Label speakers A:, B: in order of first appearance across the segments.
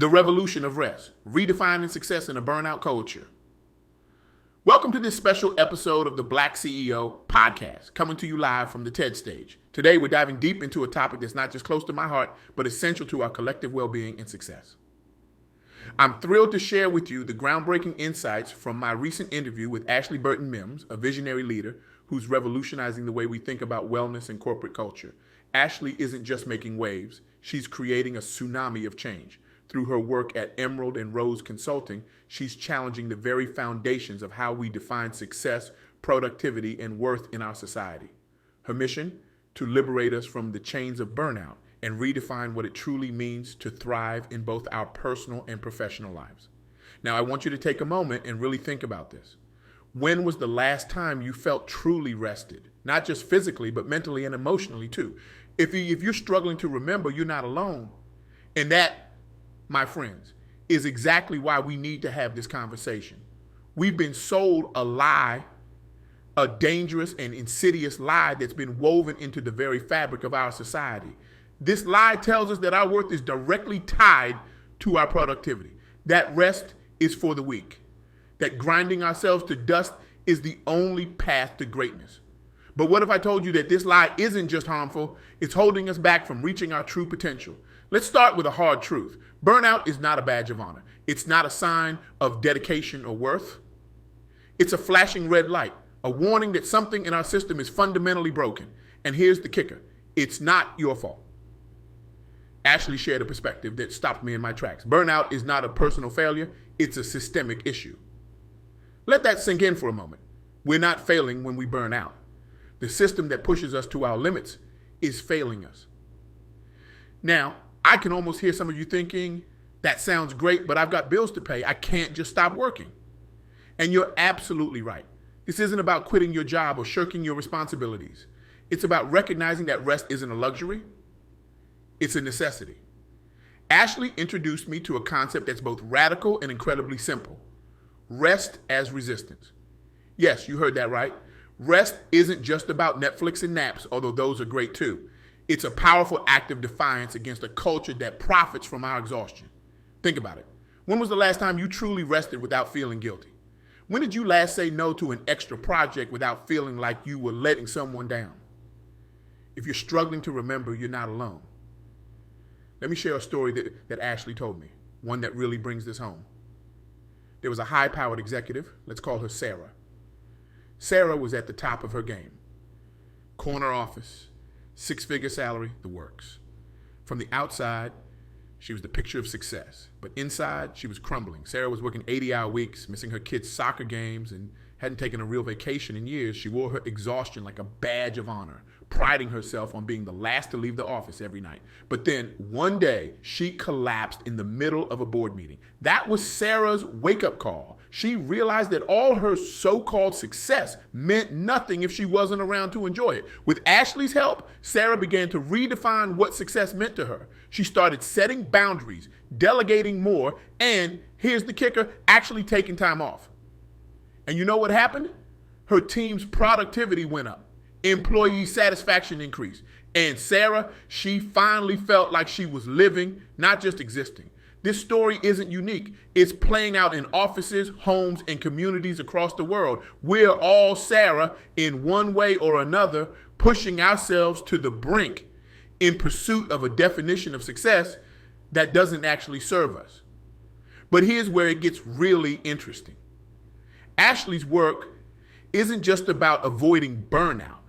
A: The revolution of rest, redefining success in a burnout culture. Welcome to this special episode of the BlackCEO Podcast, coming to you live from the TED stage. Today, we're diving deep into a topic that's not just close to my heart, but essential to our collective well-being and success. I'm thrilled to share with you the groundbreaking insights from my recent interview with Ashley Burton-Mims, a visionary leader who's revolutionizing the way we think about wellness and corporate culture. Ashley isn't just making waves, she's creating a tsunami of change. Through her work at Emerald and Rose Consulting, she's challenging the very foundations of how we define success, productivity, and worth in our society. Her mission? To liberate us from the chains of burnout and redefine what it truly means to thrive in both our personal and professional lives. Now, I want you to take a moment and really think about this. When was the last time you felt truly rested? Not just physically, but mentally and emotionally too. If you're struggling to remember, you're not alone. And that, my friends, is exactly why we need to have this conversation. We've been sold a lie, a dangerous and insidious lie that's been woven into the very fabric of our society. This lie tells us that our worth is directly tied to our productivity, that rest is for the weak, that grinding ourselves to dust is the only path to greatness. But what if I told you that this lie isn't just harmful, it's holding us back from reaching our true potential? Let's start with a hard truth. Burnout is not a badge of honor. It's not a sign of dedication or worth. It's a flashing red light, a warning that something in our system is fundamentally broken. And here's the kicker. It's not your fault. Ashley shared a perspective that stopped me in my tracks. Burnout is not a personal failure. It's a systemic issue. Let that sink in for a moment. We're not failing when we burn out. The system that pushes us to our limits is failing us. Now, I can almost hear some of you thinking, that sounds great, but I've got bills to pay. I can't just stop working. And you're absolutely right. This isn't about quitting your job or shirking your responsibilities. It's about recognizing that rest isn't a luxury. It's a necessity. Ashley introduced me to a concept that's both radical and incredibly simple. Rest as resistance. Yes, you heard that right. Rest isn't just about Netflix and naps, although those are great too. It's a powerful act of defiance against a culture that profits from our exhaustion. Think about it. When was the last time you truly rested without feeling guilty? When did you last say no to an extra project without feeling like you were letting someone down? If you're struggling to remember, you're not alone. Let me share a story that Ashley told me, one that really brings this home. There was a high-powered executive, let's call her Sarah. Sarah was at the top of her game. Corner office, six-figure salary, the works. From the outside, she was the picture of success. But inside, she was crumbling. Sarah was working 80-hour weeks, missing her kids' soccer games, and hadn't taken a real vacation in years. She wore her exhaustion like a badge of honor, priding herself on being the last to leave the office every night. But then, one day, she collapsed in the middle of a board meeting. That was Sarah's wake-up call. She realized that all her so-called success meant nothing if she wasn't around to enjoy it. With Ashley's help, Sarah began to redefine what success meant to her. She started setting boundaries, delegating more, and, here's the kicker, actually taking time off. And you know what happened? Her team's productivity went up. Employee satisfaction increased. And Sarah, she finally felt like she was living, not just existing. This story isn't unique. It's playing out in offices, homes, and communities across the world. We're all Sarah in one way or another, pushing ourselves to the brink in pursuit of a definition of success that doesn't actually serve us. But here's where it gets really interesting. Ashley's work isn't just about avoiding burnout.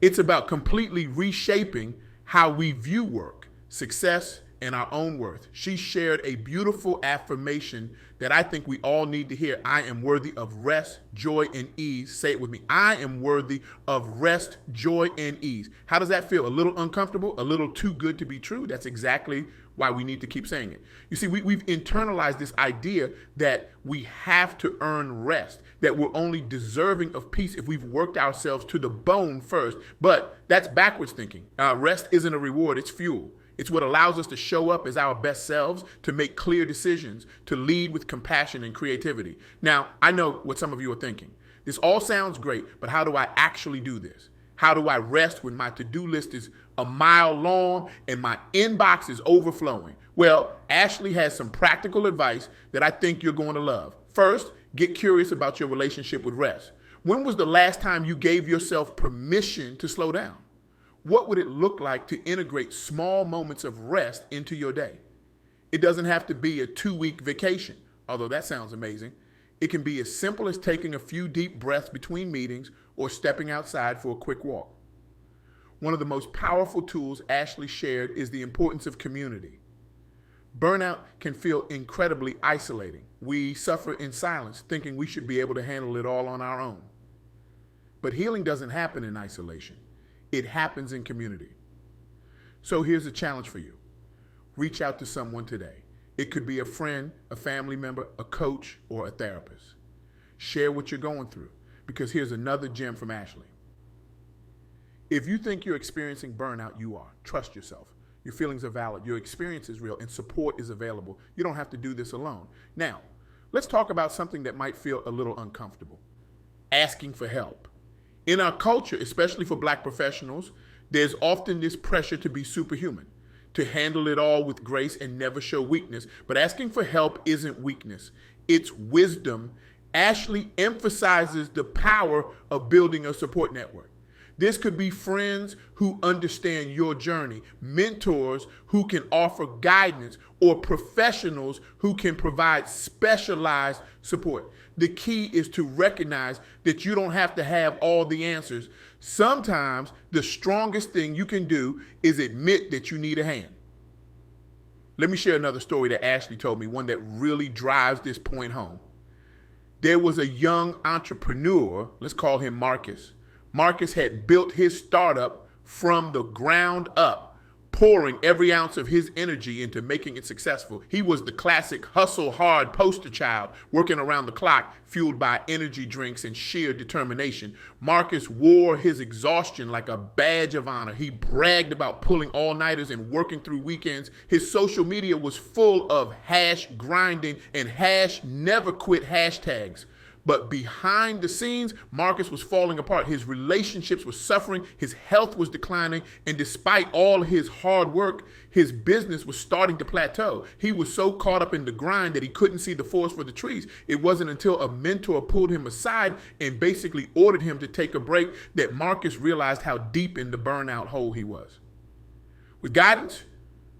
A: It's about completely reshaping how we view work, success, and our own worth. She shared a beautiful affirmation that I think we all need to hear. I am worthy of rest, joy, and ease. Say it with me. I am worthy of rest, joy, and ease. How does that feel? A little uncomfortable? A little too good to be true? That's exactly why we need to keep saying it. You see, we've internalized this idea that we have to earn rest, that we're only deserving of peace if we've worked ourselves to the bone first. But that's backwards thinking. Rest isn't a reward, it's fuel. It's what allows us to show up as our best selves, to make clear decisions, to lead with compassion and creativity. Now, I know what some of you are thinking. This all sounds great, but how do I actually do this? How do I rest when my to-do list is a mile long and my inbox is overflowing? Well, Ashley has some practical advice that I think you're going to love. First, get curious about your relationship with rest. When was the last time you gave yourself permission to slow down? What would it look like to integrate small moments of rest into your day? It doesn't have to be a 2-week vacation, although that sounds amazing. It can be as simple as taking a few deep breaths between meetings or stepping outside for a quick walk. One of the most powerful tools Ashley shared is the importance of community. Burnout can feel incredibly isolating. We suffer in silence, thinking we should be able to handle it all on our own. But healing doesn't happen in isolation. It happens in community. So here's a challenge for you. Reach out to someone today. It could be a friend, a family member, a coach, or a therapist. Share what you're going through, because here's another gem from Ashley. If you think you're experiencing burnout, you are. Trust yourself. Your feelings are valid. Your experience is real, and support is available. You don't have to do this alone. Now, let's talk about something that might feel a little uncomfortable. Asking for help. In our culture, especially for Black professionals, there's often this pressure to be superhuman, to handle it all with grace and never show weakness. But asking for help isn't weakness. It's wisdom. Ashley emphasizes the power of building a support network. This could be friends who understand your journey, mentors who can offer guidance, or professionals who can provide specialized support. The key is to recognize that you don't have to have all the answers. Sometimes the strongest thing you can do is admit that you need a hand. Let me share another story that Ashley told me, one that really drives this point home. There was a young entrepreneur, let's call him Marcus. Marcus had built his startup from the ground up, pouring every ounce of his energy into making it successful. He was the classic hustle hard poster child, working around the clock, fueled by energy drinks and sheer determination. Marcus wore his exhaustion like a badge of honor. He bragged about pulling all-nighters and working through weekends. His social media was full of #grinding and #never quit hashtags. But behind the scenes, Marcus was falling apart. His relationships were suffering. His health was declining. And despite all his hard work, his business was starting to plateau. He was so caught up in the grind that he couldn't see the forest for the trees. It wasn't until a mentor pulled him aside and basically ordered him to take a break that Marcus realized how deep in the burnout hole he was. With guidance,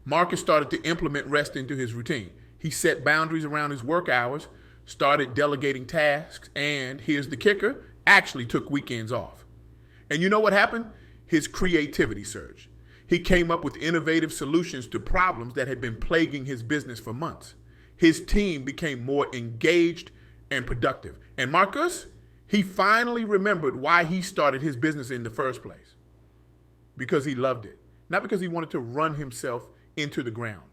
A: Marcus started to implement rest into his routine. He set boundaries around his work hours, started delegating tasks, and here's the kicker, actually took weekends off. And you know what happened? His creativity surged. He came up with innovative solutions to problems that had been plaguing his business for months. His team became more engaged and productive. And Marcus, he finally remembered why he started his business in the first place. Because he loved it, not because he wanted to run himself into the ground.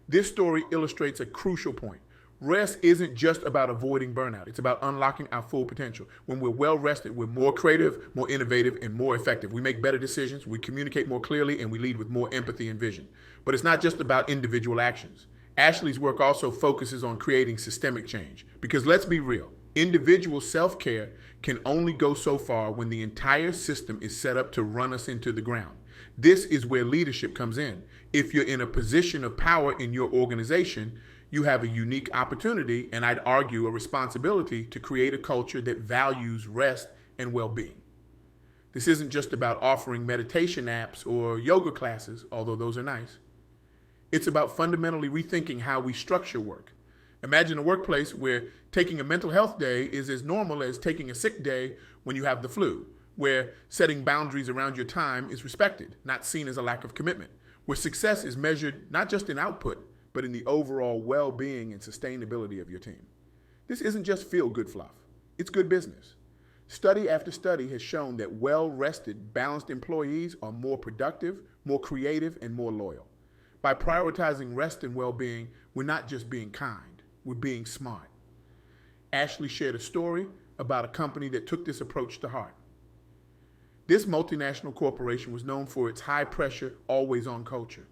A: This story illustrates a crucial point. Rest isn't just about avoiding burnout. It's about unlocking our full potential. When we're well rested, we're more creative, more innovative, and more effective. We make better decisions, we communicate more clearly, and we lead with more empathy and vision. But it's not just about individual actions. Ashley's work also focuses on creating systemic change. Because let's be real, individual self-care can only go so far when the entire system is set up to run us into the ground. This is where leadership comes in. If you're in a position of power in your organization, you have a unique opportunity, and I'd argue a responsibility, to create a culture that values rest and well-being. This isn't just about offering meditation apps or yoga classes, although those are nice. It's about fundamentally rethinking how we structure work. Imagine a workplace where taking a mental health day is as normal as taking a sick day when you have the flu, where setting boundaries around your time is respected, not seen as a lack of commitment, where success is measured not just in output, but in the overall well-being and sustainability of your team. This isn't just feel-good fluff. It's good business. Study after study has shown that well-rested, balanced employees are more productive, more creative, and more loyal. By prioritizing rest and well-being, we're not just being kind, we're being smart. Ashley shared a story about a company that took this approach to heart. This multinational corporation was known for its high-pressure, always-on culture.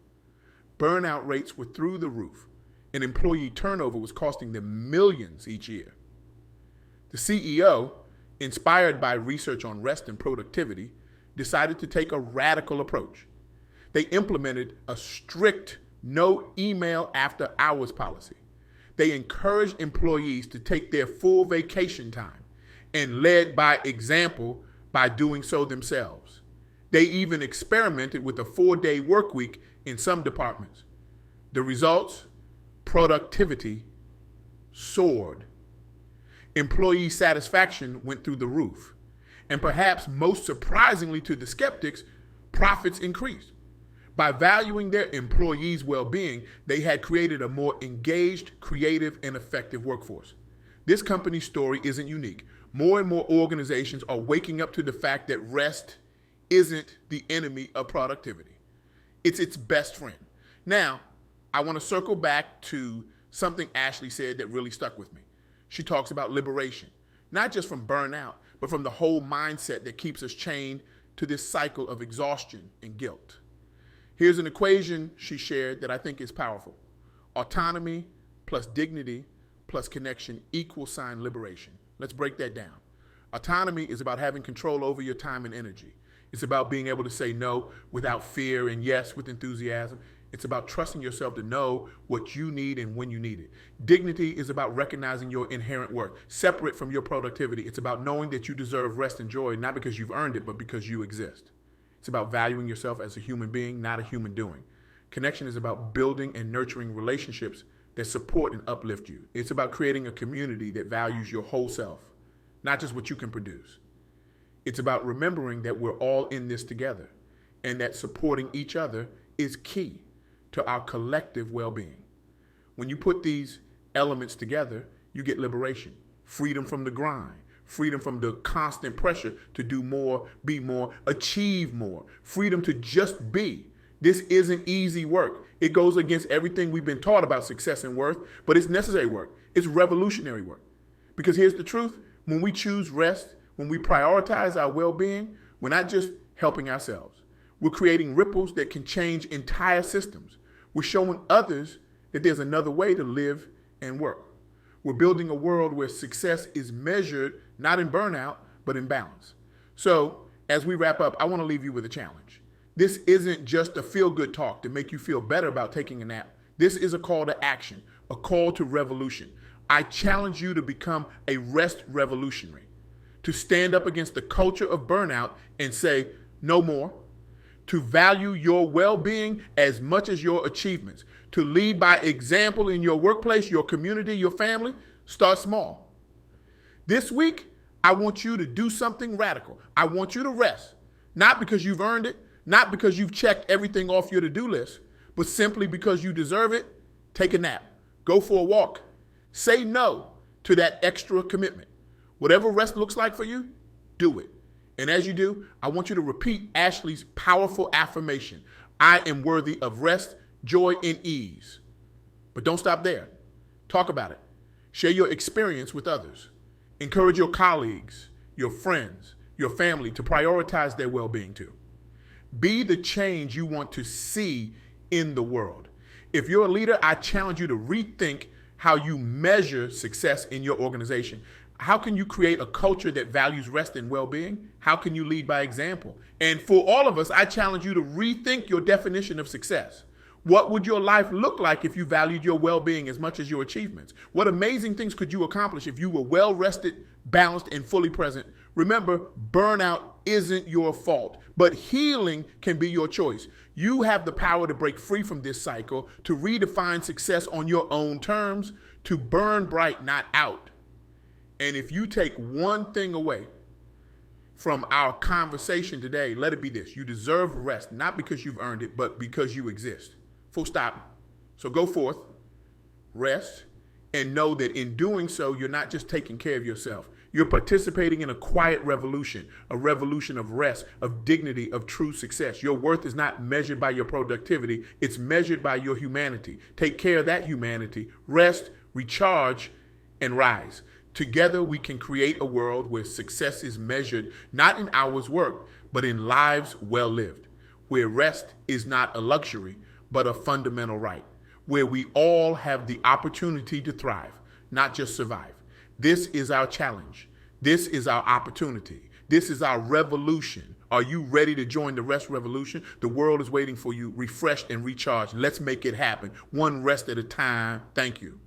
A: Burnout rates were through the roof, and employee turnover was costing them millions each year. The CEO, inspired by research on rest and productivity, decided to take a radical approach. They implemented a strict no email after hours policy. They encouraged employees to take their full vacation time and led by example by doing so themselves. They even experimented with a 4-day work week in some departments. The results? Productivity soared. Employee satisfaction went through the roof. And perhaps most surprisingly to the skeptics, profits increased. By valuing their employees' well-being, they had created a more engaged, creative, and effective workforce. This company's story isn't unique. More and more organizations are waking up to the fact that rest isn't the enemy of productivity. It's its best friend. Now, I want to circle back to something Ashley said that really stuck with me. She talks about liberation, not just from burnout, but from the whole mindset that keeps us chained to this cycle of exhaustion and guilt. Here's an equation she shared that I think is powerful. Autonomy plus dignity plus connection equals liberation. Let's break that down. Autonomy is about having control over your time and energy. It's about being able to say no without fear and yes with enthusiasm. It's about trusting yourself to know what you need and when you need it. Dignity is about recognizing your inherent worth, separate from your productivity. It's about knowing that you deserve rest and joy, not because you've earned it, but because you exist. It's about valuing yourself as a human being, not a human doing. Connection is about building and nurturing relationships that support and uplift you. It's about creating a community that values your whole self, not just what you can produce. It's about remembering that we're all in this together and that supporting each other is key to our collective well-being. When you put these elements together, you get liberation, freedom from the grind, freedom from the constant pressure to do more, be more, achieve more, freedom to just be. This isn't easy work. It goes against everything we've been taught about success and worth, but it's necessary work. It's revolutionary work. Because here's the truth, when we choose rest, when we prioritize our well-being, we're not just helping ourselves. We're creating ripples that can change entire systems. We're showing others that there's another way to live and work. We're building a world where success is measured not in burnout, but in balance. So as we wrap up, I want to leave you with a challenge. This isn't just a feel-good talk to make you feel better about taking a nap. This is a call to action, a call to revolution. I challenge you to become a rest revolutionary, to stand up against the culture of burnout and say, no more, to value your well-being as much as your achievements, to lead by example in your workplace, your community, your family. Start small. This week, I want you to do something radical. I want you to rest, not because you've earned it, not because you've checked everything off your to-do list, but simply because you deserve it. Take a nap, go for a walk, say no to that extra commitment. Whatever rest looks like for you, do it. And as you do, I want you to repeat Ashley's powerful affirmation. I am worthy of rest, joy, and ease. But don't stop there. Talk about it. Share your experience with others. Encourage your colleagues, your friends, your family to prioritize their well-being too. Be the change you want to see in the world. If you're a leader, I challenge you to rethink how you measure success in your organization. How can you create a culture that values rest and well-being? How can you lead by example? And for all of us, I challenge you to rethink your definition of success. What would your life look like if you valued your well-being as much as your achievements? What amazing things could you accomplish if you were well-rested, balanced, and fully present? Remember, burnout isn't your fault, but healing can be your choice. You have the power to break free from this cycle, to redefine success on your own terms, to burn bright, not out. And if you take one thing away from our conversation today, let it be this. You deserve rest, not because you've earned it, but because you exist. Full stop. So go forth, rest, and know that in doing so, you're not just taking care of yourself. You're participating in a quiet revolution, a revolution of rest, of dignity, of true success. Your worth is not measured by your productivity. It's measured by your humanity. Take care of that humanity. Rest, recharge, and rise. Together, we can create a world where success is measured not in hours worked, but in lives well lived, where rest is not a luxury, but a fundamental right, where we all have the opportunity to thrive, not just survive. This is our challenge. This is our opportunity. This is our revolution. Are you ready to join the rest revolution? The world is waiting for you, refreshed and recharged. Let's make it happen, one rest at a time. Thank you.